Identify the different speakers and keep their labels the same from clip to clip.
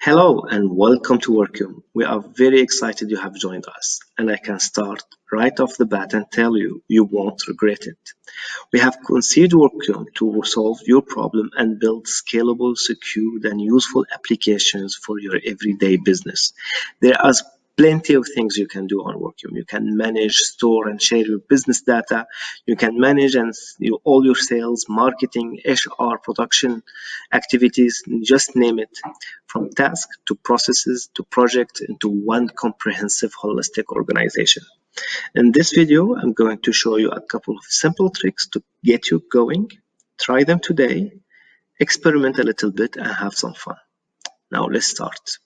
Speaker 1: Hello and welcome to Workiom. We are very excited you have joined us, and I can start right off the bat and tell you, you won't regret it. We have conceived Workiom to solve your problem and build scalable, secure, and useful applications for your everyday business. There are plenty of things you can do on Workiom. You can manage, store, and share your business data. You can manage all your sales, marketing, HR, production activities, just name it, from task to processes to project into one comprehensive, holistic organization. In this video, I'm going to show you a couple of simple tricks to get you going. Try them today, experiment a little bit, and have some fun. Now let's start.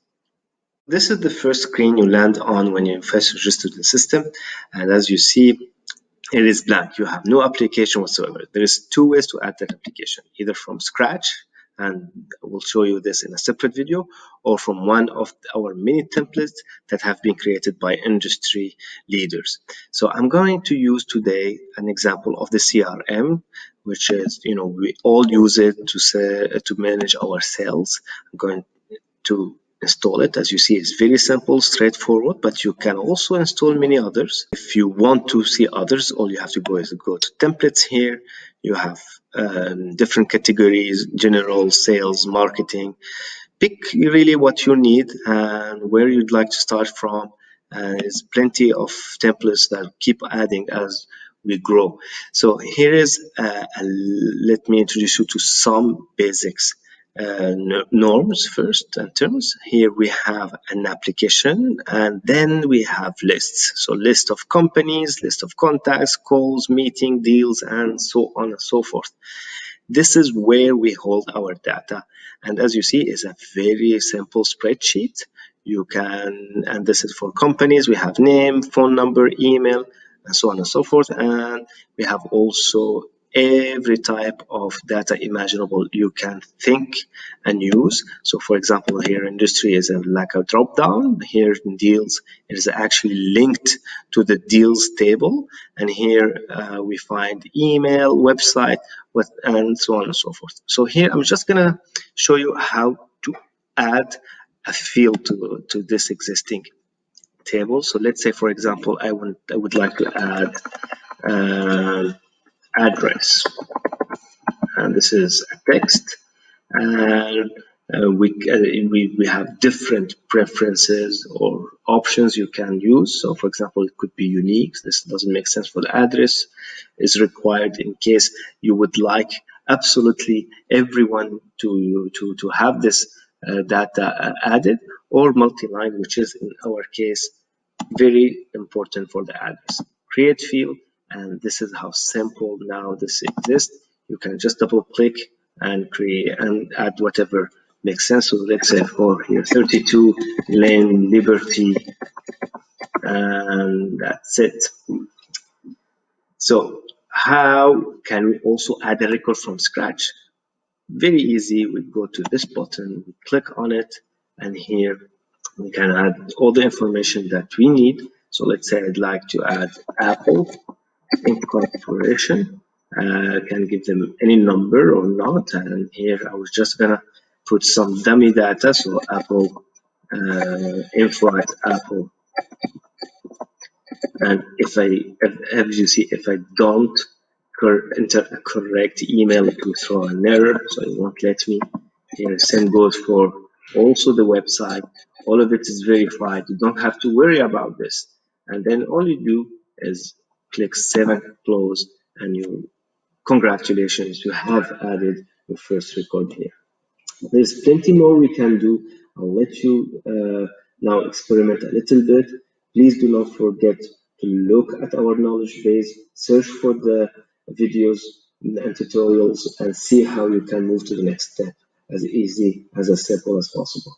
Speaker 1: This is the first screen you land on when you first register the system, and as you see, it is blank. You have no application whatsoever. There is two ways to add that application, either from scratch, and we'll show you this in a separate video, or from one of our mini templates that have been created by industry leaders. So I'm going to use today an example of the CRM, which is, we all use it to manage our sales. I'm going to install it. As you see, it's very simple, straightforward, but you can also install many others. If you want to see others, all you have to go is go to templates here. You have different categories: general, sales, marketing. Pick really what you need and where you'd like to start from. There's plenty of templates that keep adding as we grow. So here is, let me introduce you to some basics. Norms first and terms. Here we have an application, and then we have lists. So list of companies, list of contacts, calls, meeting, deals, and so on and so forth. This is where we hold our data, and as you see, it's a very simple spreadsheet. And this is for companies. We have name, phone number, email, and so on and so forth. And we have also every type of data imaginable you can think and use. So for example, here industry is like a drop down. Here in deals, it is actually linked to the deals table, and here we find email, website, and so on and so forth. So here I'm just gonna show you how to add a field to this existing table. So let's say, for example, I would like to add address, and this is a text, and we have different preferences or options you can use. So for example, it could be unique. This doesn't make sense for the address. Is required in case you would like absolutely everyone to have this data added, or multi-line, which is in our case very important for the address. Create field, and this is how simple now this exists. You can just double click and create and add whatever makes sense. So let's say for here 32 Lane Liberty, and that's it. So how can we also add a record from scratch? Very easy. We go to this button, we click on it, and here we can add all the information that we need. So let's say I'd like to add Apple Incorporation. I can give them any number or not, and here I was just gonna put some dummy data. So Apple info at Apple, and as you see, if I don't enter a correct email, it will throw an error, so it won't let me. Here, same goes for also the website. All of it is verified. You don't have to worry about this. And then all you do is click save and close, and congratulations, you have added your first record here. There's plenty more we can do. I'll let you now experiment a little bit. Please do not forget to look at our knowledge base, search for the videos and tutorials, and see how you can move to the next step as easy, as simple as possible.